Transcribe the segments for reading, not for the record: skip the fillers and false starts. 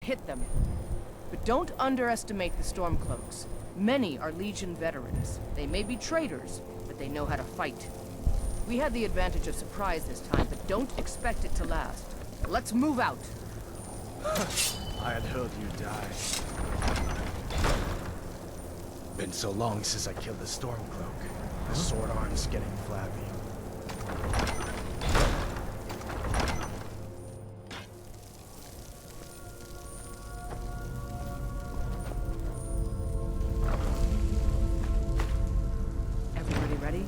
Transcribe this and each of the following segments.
hit them. But don't underestimate the Stormcloaks. Many are Legion veterans. They may be traitors, but they know how to fight. We had the advantage of surprise this time, but don't expect it to last. Let's move out. I had heard you die. Been so long since I killed the Stormcloak. My sword arm's getting flabby. Everybody ready?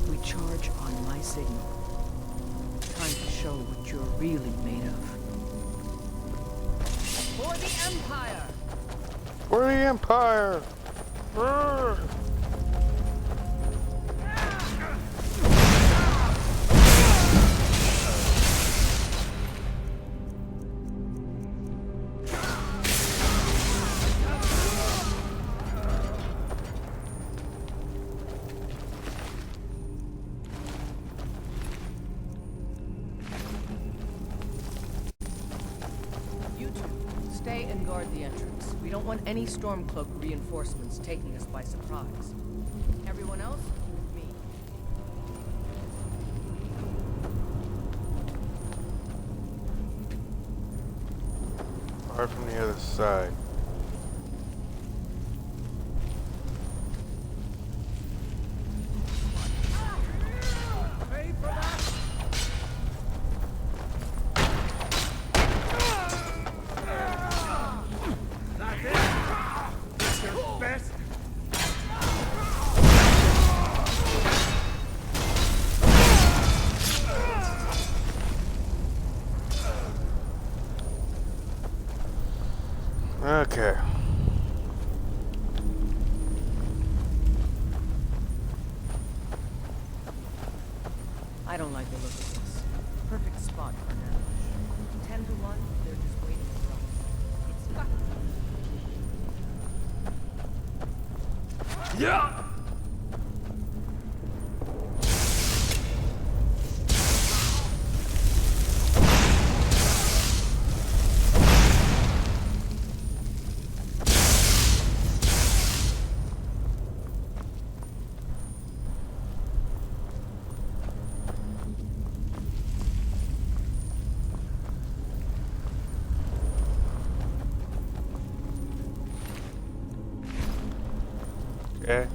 We charge on my signal. Time to show what you're really made of. For the Empire! For the Empire! Brr. You two, stay and guard the entrance. We don't want any Stormcloak reinforcements taking us by surprise. Everyone else, with me. Fire from the other side. Okay. I don't like the look of this. Perfect spot for an ambush. 10 to 1, they're just waiting for us. It's got... Yeah! Okay.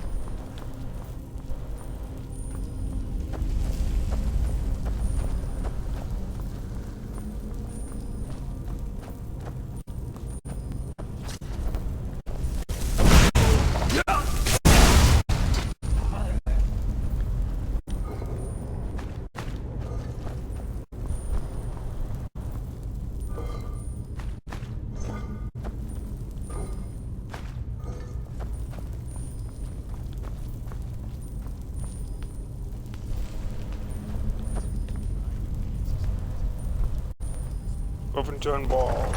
Covington Wall.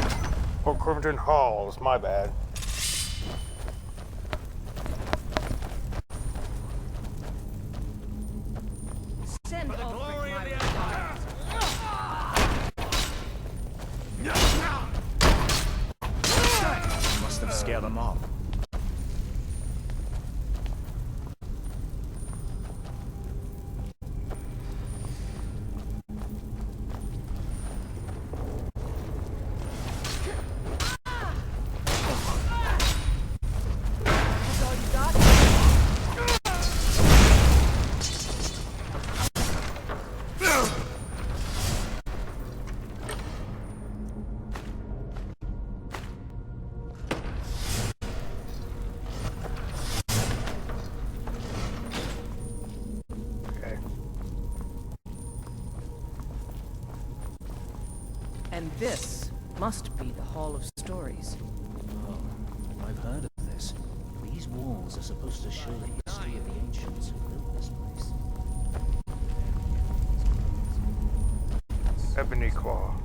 Or Covington Halls, my bad. Send all glory of the Empire! Must have scared them off. That's all you got? Okay. And this must be the Hall of Stories. Oh, I've heard of this. These walls are supposed to show the history of the ancients who built this place. Ebony Claw.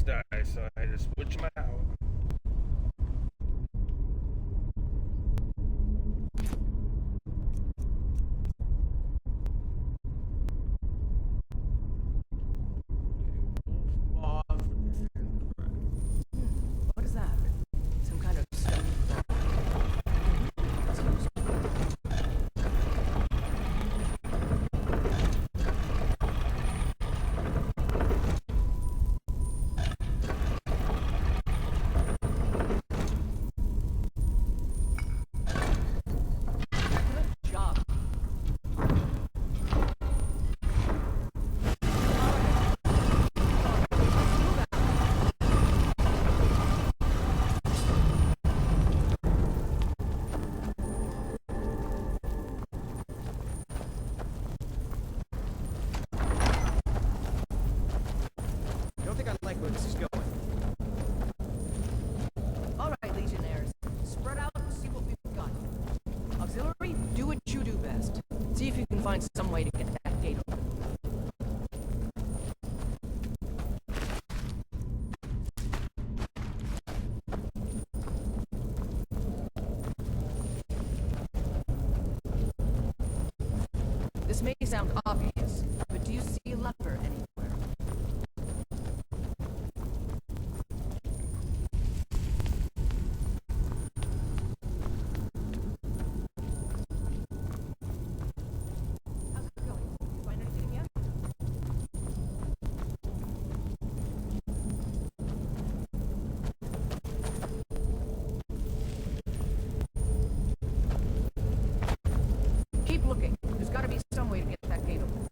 die, so I had to switch my out. What is that? Some kind of stone? Good job. I don't think I like where this is going. All right, Legionnaires. Spread out and see what we've got. Auxiliary, do what you do best. See if you can find some way to get that gate open. This may sound obvious, but do you see a lever anywhere? How's it going? Find anything yet? Keep looking. There's gotta be some way to get that gate open.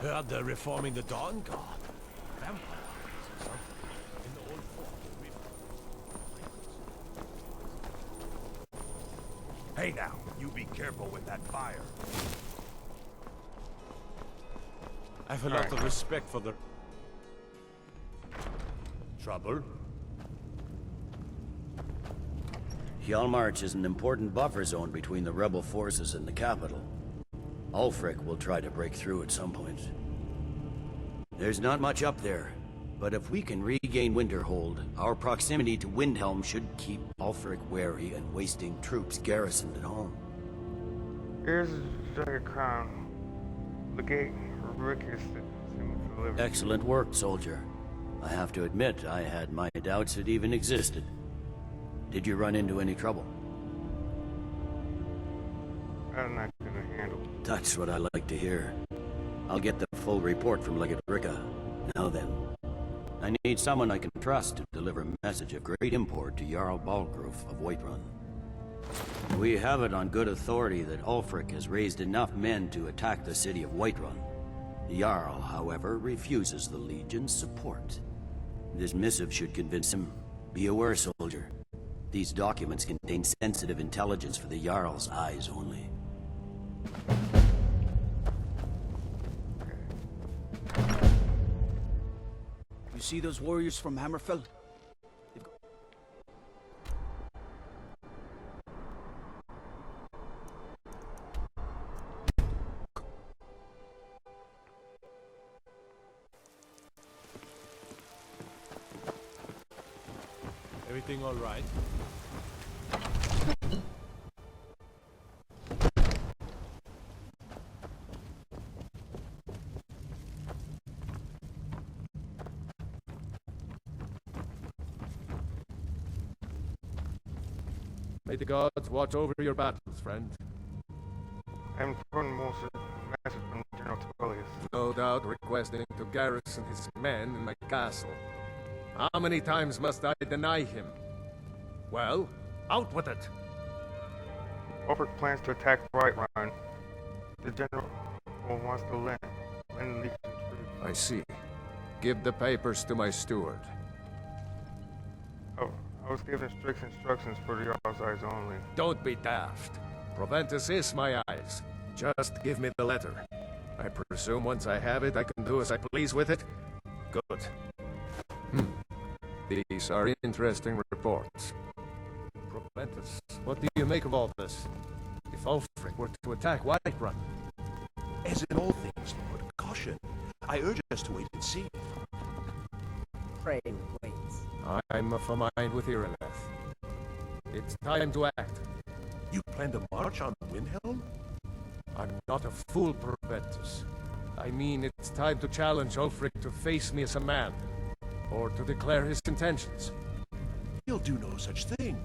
Heard they're reforming the Dawn Guard. Vampire hunters or something. In the old fort. Hey now, you be careful with that fire. I've a lot of respect for the... Trouble? Hjalmarch is an important buffer zone between the rebel forces and the capital. Ulfric will try to break through at some point. There's not much up there, but if we can regain Winterhold, our proximity to Windhelm should keep Ulfric wary and wasting troops garrisoned at home. Here's the Jagged Crown. The gate Rick is delivered. Excellent work, soldier. I have to admit, I had my doubts it even existed. Did you run into any trouble? I'm not gonna handle it. That's what I like to hear. I'll get the full report from Legate Ricka. Now then, I need someone I can trust to deliver a message of great import to Jarl Balgruf of Whiterun. We have it on good authority that Ulfric has raised enough men to attack the city of Whiterun. The Jarl, however, refuses the Legion's support. This missive should convince him. Be aware, soldier. These documents contain sensitive intelligence for the Jarl's eyes only. You see those warriors from Hammerfell? Everything all right? May the gods watch over your battles, friend. I'm important message from General Tullius. No doubt requesting to garrison his men in my castle. How many times must I deny him? Well, out with it! Ulfric plans to attack Whiterun. The general wants to lend Legion troops. I see. Give the papers to my steward. Oh, I was given strict instructions for the Jarl's eyes only. Don't be daft. Proventus is my eyes. Just give me the letter. I presume once I have it, I can do as I please with it? Good. These are interesting reports. Proventus, what do you make of all this? If Ulfric were to attack Whiterun? As in all things, Lord, caution. I urge us to wait and see. Pray wait. I'm of a mind with Irileth. It's time to act. You plan to march on Windhelm? I'm not a fool, Proventus. I mean, it's time to challenge Ulfric to face me as a man. Or to declare his intentions. He'll do no such thing.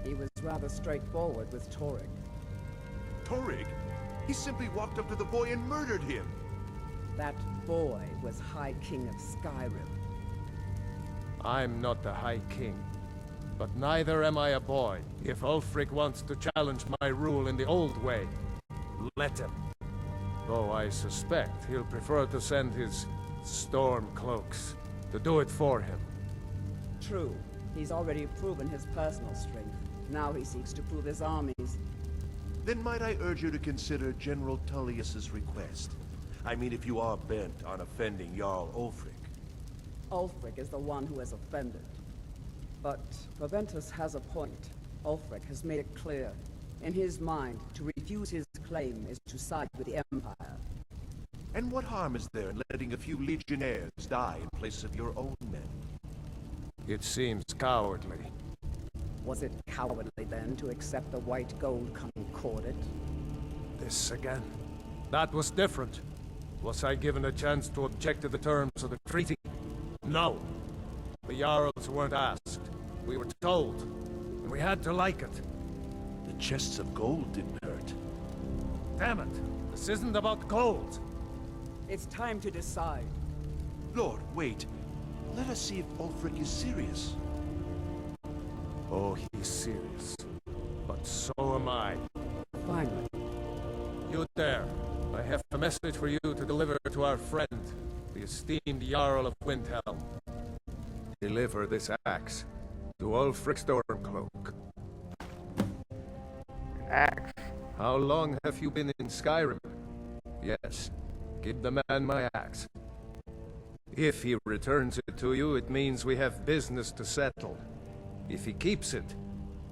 He was rather straightforward with Torrig. Torrig? He simply walked up to the boy and murdered him. That boy was High King of Skyrim. I'm not the High King. But neither am I a boy. If Ulfric wants to challenge my rule in the old way, let him. Though I suspect he'll prefer to send his storm cloaks to do it for him. True. He's already proven his personal strength. Now he seeks to prove his armies. Then might I urge you to consider General Tullius's request? I mean, if you are bent on offending Jarl Ulfric. Ulfric is the one who has offended. But Proventus has a point. Ulfric has made it clear. In his mind, to refuse his claim is to side with the Empire. And what harm is there in letting a few legionnaires die in place of your own men? It seems cowardly. Was it cowardly then to accept the white gold concordat? This again. That was different. Was I given a chance to object to the terms of the treaty? No. The Jarls weren't asked. We were told. And we had to like it. The chests of gold didn't hurt. Damn it! This isn't about gold! It's time to decide. Lord, wait. Let us see if Ulfric is serious. Oh, he's serious. But so am I. Finally. You there. I have a message for you to deliver to our friend, the esteemed Jarl of Windhelm. Deliver this axe to Ulfric Stormcloak. An axe. How long have you been in Skyrim? Yes. Give the man my axe. If he returns it to you, it means we have business to settle. If he keeps it,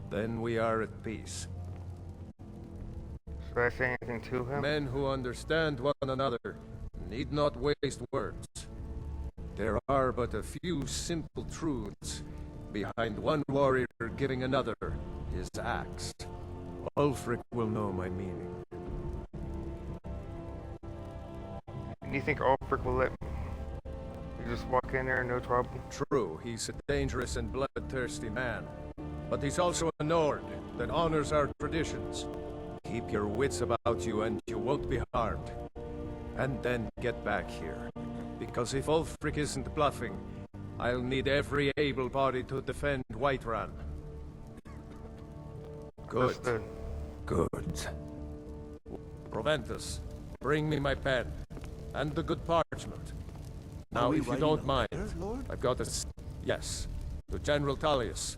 then we are at peace. Should I say anything to him? Men who understand one another need not waste words. There are but a few simple truths behind one warrior giving another his axe. Ulfric will know my meaning. And you think Ulfric will let me? You just walk in there, no trouble? True, he's a dangerous and bloodthirsty man. But he's also a Nord that honors our traditions. Keep your wits about you and you won't be harmed. And then get back here. Because if Ulfric isn't bluffing, I'll need every able body to defend Whiterun. Good. Understood. Good. Proventus, bring me my pen. And the good parchment. Now, if you don't mind, I've got a... Yes, to General Tullius.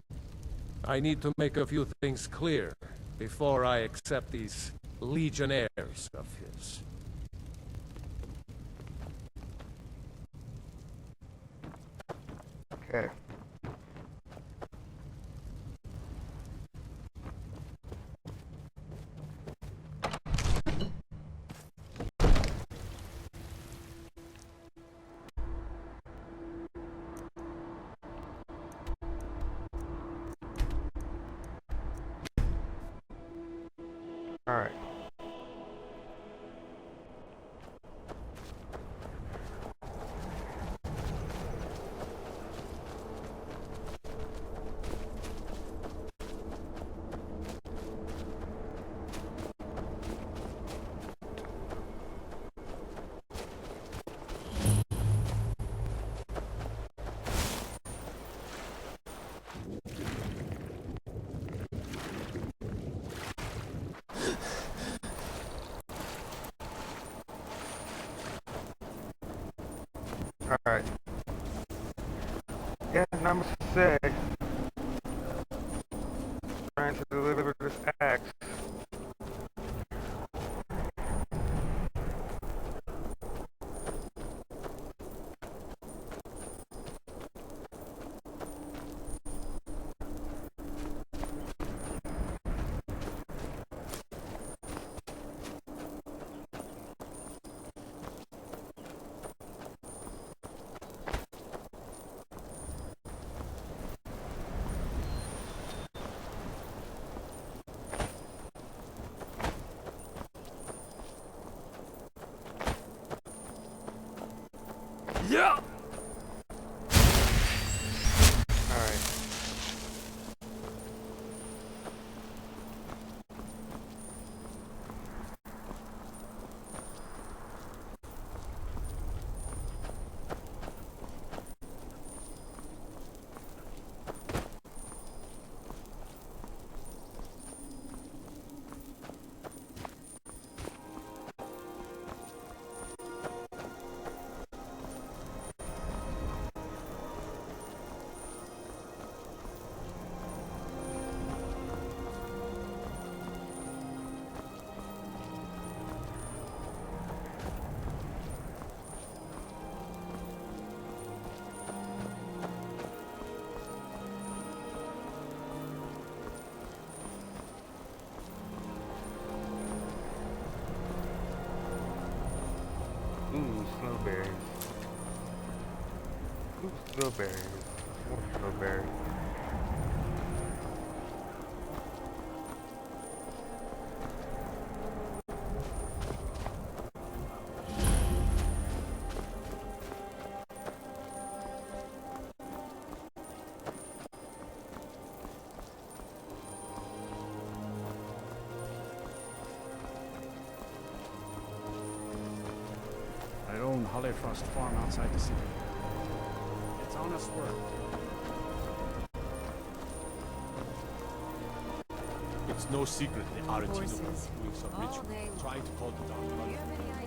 I need to make a few things clear before I accept these legionnaires of his. Okay. All right. Alright. Yeah, and I must say, trying to deliver this axe. Yeah! Alright. Ooh, snowberries. Ooh, snowberries. More snowberries. I own Hollyfrost Farm outside the city. It's honest work. It's no secret the Aretino are doing some ritual, trying to call the Dark Blood.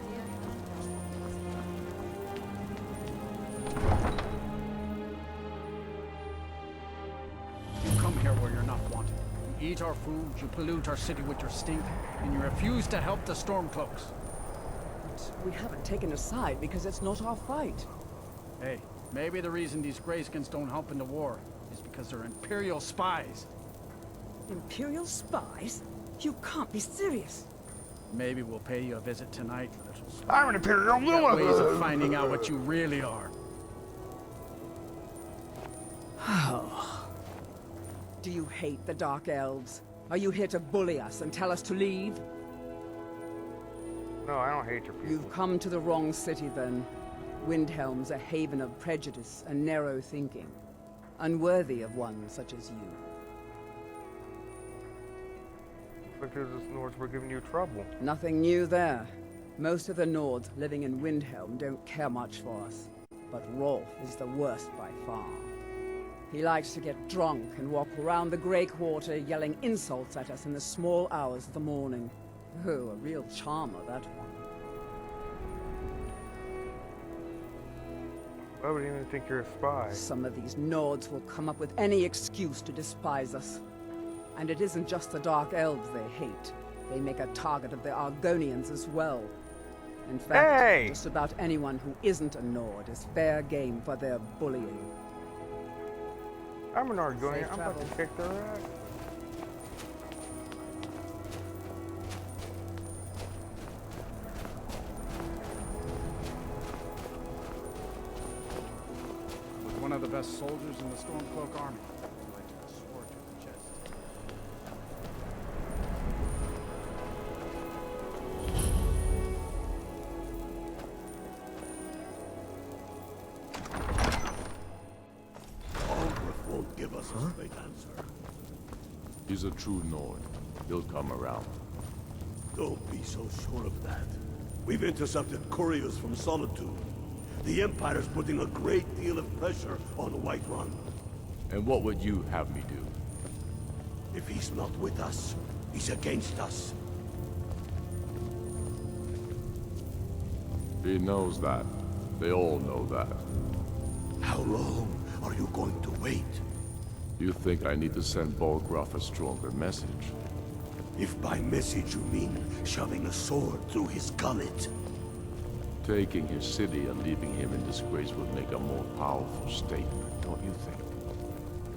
eat our food, you pollute our city with your stink, and you refuse to help the Stormcloaks. But we haven't taken a side because it's not our fight. Hey, maybe the reason these Greyskins don't help in the war is because they're Imperial spies. Imperial spies? You can't be serious. Maybe we'll pay you a visit tonight, little spy. I'm an Imperial We've got ways villain! of finding out what you really are. Do you hate the Dark Elves? Are you here to bully us and tell us to leave? No, I don't hate your people. You've come to the wrong city, then. Windhelm's a haven of prejudice and narrow thinking, unworthy of one such as you. Because the Nords were giving you trouble. Nothing new there. Most of the Nords living in Windhelm don't care much for us, but Rolf is the worst by far. He likes to get drunk and walk around the Grey Quarter yelling insults at us in the small hours of the morning. Oh, a real charmer, that one. I would even think you're a spy. Some of these Nords will come up with any excuse to despise us. And it isn't just the Dark Elves they hate. They make a target of the Argonians as well. In fact, just about anyone who isn't a Nord is fair game for their bullying. I'm an Argonian. I'm about to kick their ass. Was one of the best soldiers in the Stormcloak army. I took a sword to the chest. Won't give us a straight answer. He's a true Nord. He'll come around. Don't be so sure of that. We've intercepted couriers from Solitude. The Empire's putting a great deal of pressure on Whiterun. And what would you have me do? If he's not with us, he's against us. He knows that. They all know that. How long are you going to wait? You think I need to send Bolgraf a stronger message? If by message you mean shoving a sword through his gullet. Taking his city and leaving him in disgrace would make a more powerful statement, don't you think?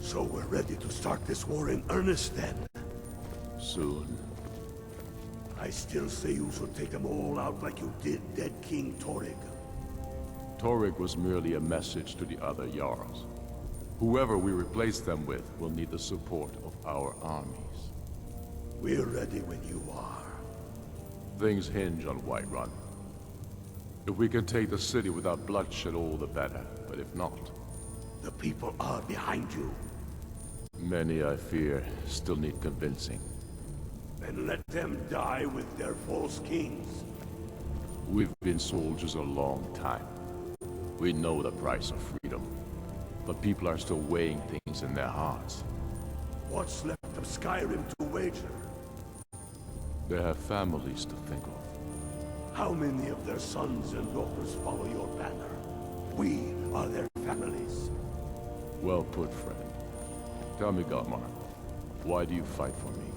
So we're ready to start this war in earnest then? Soon. I still say you should take them all out like you did dead King Torrig. Torrig was merely a message to the other Jarls. Whoever we replace them with will need the support of our armies. We're ready when you are. Things hinge on Whiterun. If we can take the city without bloodshed, all the better. But if not... The people are behind you. Many, I fear, still need convincing. Then let them die with their false kings. We've been soldiers a long time. We know the price of freedom. But people are still weighing things in their hearts. What's left of Skyrim to wager? They have families to think of. How many of their sons and daughters follow your banner? We are their families. Well put, friend. Tell me, Godmar, why do you fight for me?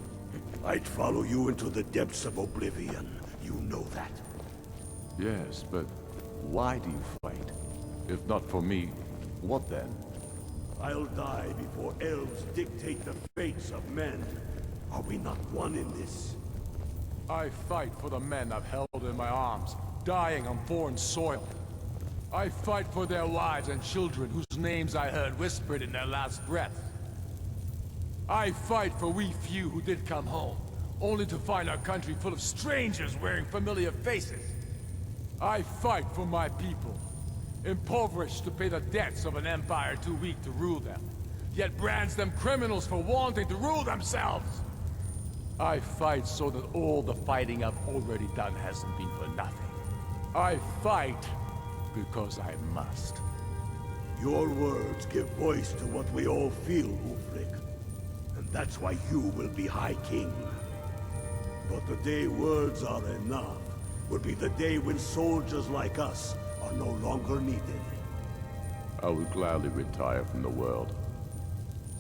I'd follow you into the depths of oblivion. You know that. Yes, but why do you fight? If not for me, what then? I'll die before elves dictate the fates of men. Are we not one in this? I fight for the men I've held in my arms, dying on foreign soil. I fight for their wives and children whose names I heard whispered in their last breath. I fight for we few who did come home, only to find our country full of strangers wearing familiar faces. I fight for my people, impoverished to pay the debts of an empire too weak to rule them, yet brands them criminals for wanting to rule themselves. I fight so that all the fighting I've already done hasn't been for nothing. I fight because I must. Your words give voice to what we all feel, Ulfric. And that's why you will be High King. But the day words are enough will be the day when soldiers like us are no longer needed. I would gladly retire from the world,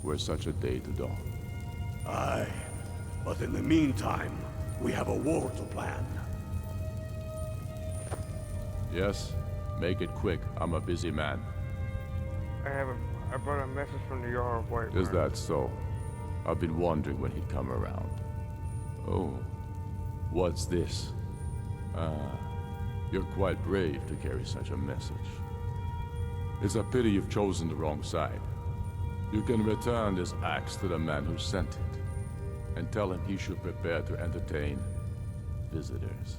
were such a day to dawn. Aye, but in the meantime, we have a war to plan. Yes? Make it quick. I'm a busy man. I brought a message from the Jarl of Whiterun. Is that so? I've been wondering when he'd come around. Oh. What's this? You're quite brave to carry such a message. It's a pity you've chosen the wrong side. You can return this axe to the man who sent it, and tell him he should prepare to entertain visitors.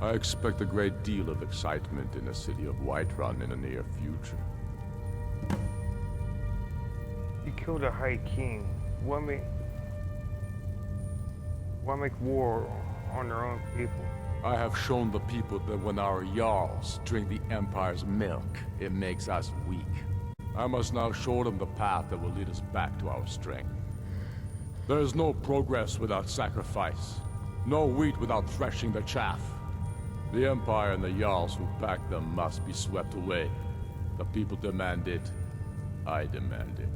I expect a great deal of excitement in the city of Whiterun in the near future. You killed a High King. Why make war on their own people? I have shown the people that when our Jarls drink the Empire's milk, it makes us weak. I must now show them the path that will lead us back to our strength. There is no progress without sacrifice. No wheat without threshing the chaff. The Empire and the Jarls who back them must be swept away. The people demand it. I demand it.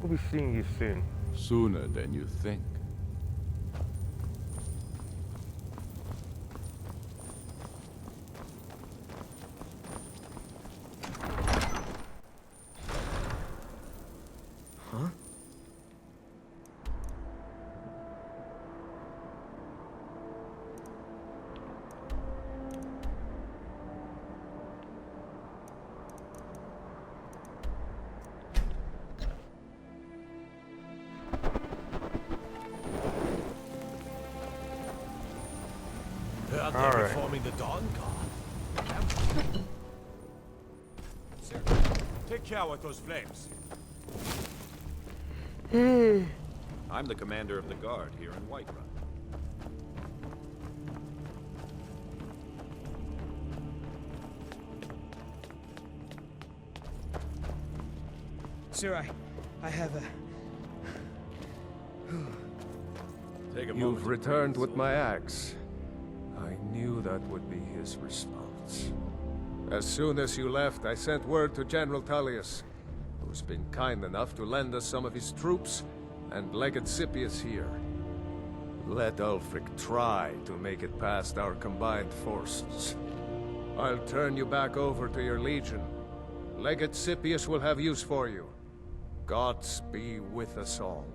We'll be seeing you soon. Sooner than you think. Huh? Out All there right. reforming the Dawn Guard. Sir, take care with those flames. I'm the commander of the guard here in Whiterun. Sir, I have a... Take a moment You've to returned breathe, with my axe. I knew that would be his response. As soon as you left, I sent word to General Tullius, who's been kind enough to lend us some of his troops, and Legate Scipius here. Let Ulfric try to make it past our combined forces. I'll turn you back over to your legion. Legate Scipius will have use for you. Gods be with us all.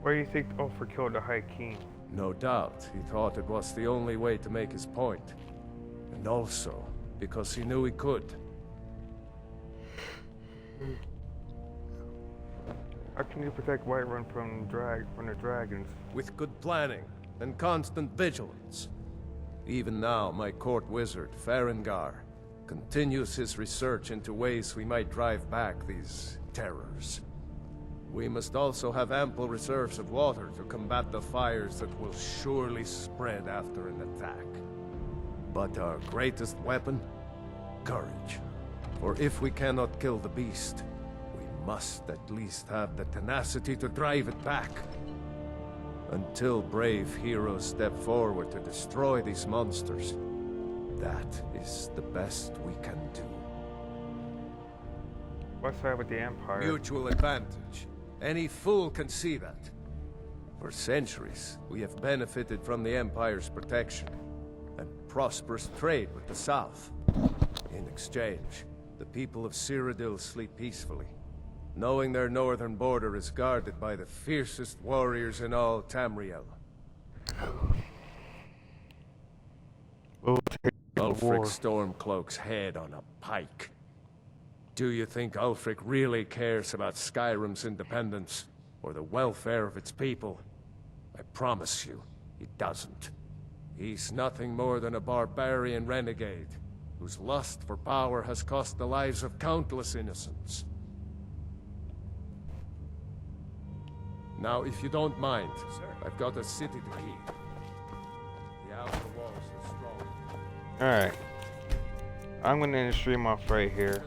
Why do you think Ulfric killed the High King? No doubt, he thought it was the only way to make his point. And also, because he knew he could. How can you protect Whiterun from the dragons? With good planning and constant vigilance. Even now, my court wizard, Farengar, continues his research into ways we might drive back these terrors. We must also have ample reserves of water to combat the fires that will surely spread after an attack. But our greatest weapon? Courage. For if we cannot kill the beast, we must at least have the tenacity to drive it back. Until brave heroes step forward to destroy these monsters, that is the best we can do. What's that with the Empire? Mutual advantage. Any fool can see that. For centuries, we have benefited from the Empire's protection and prosperous trade with the South. In exchange, the people of Cyrodiil sleep peacefully, knowing their northern border is guarded by the fiercest warriors in all Tamriel. We'll take the war. Ulfric Stormcloak's head on a pike. Do you think Ulfric really cares about Skyrim's independence, or the welfare of its people? I promise you, he doesn't. He's nothing more than a barbarian renegade, whose lust for power has cost the lives of countless innocents. Now, if you don't mind, I've got a city to keep. The outer walls are strong. Alright. I'm gonna end the stream off right here.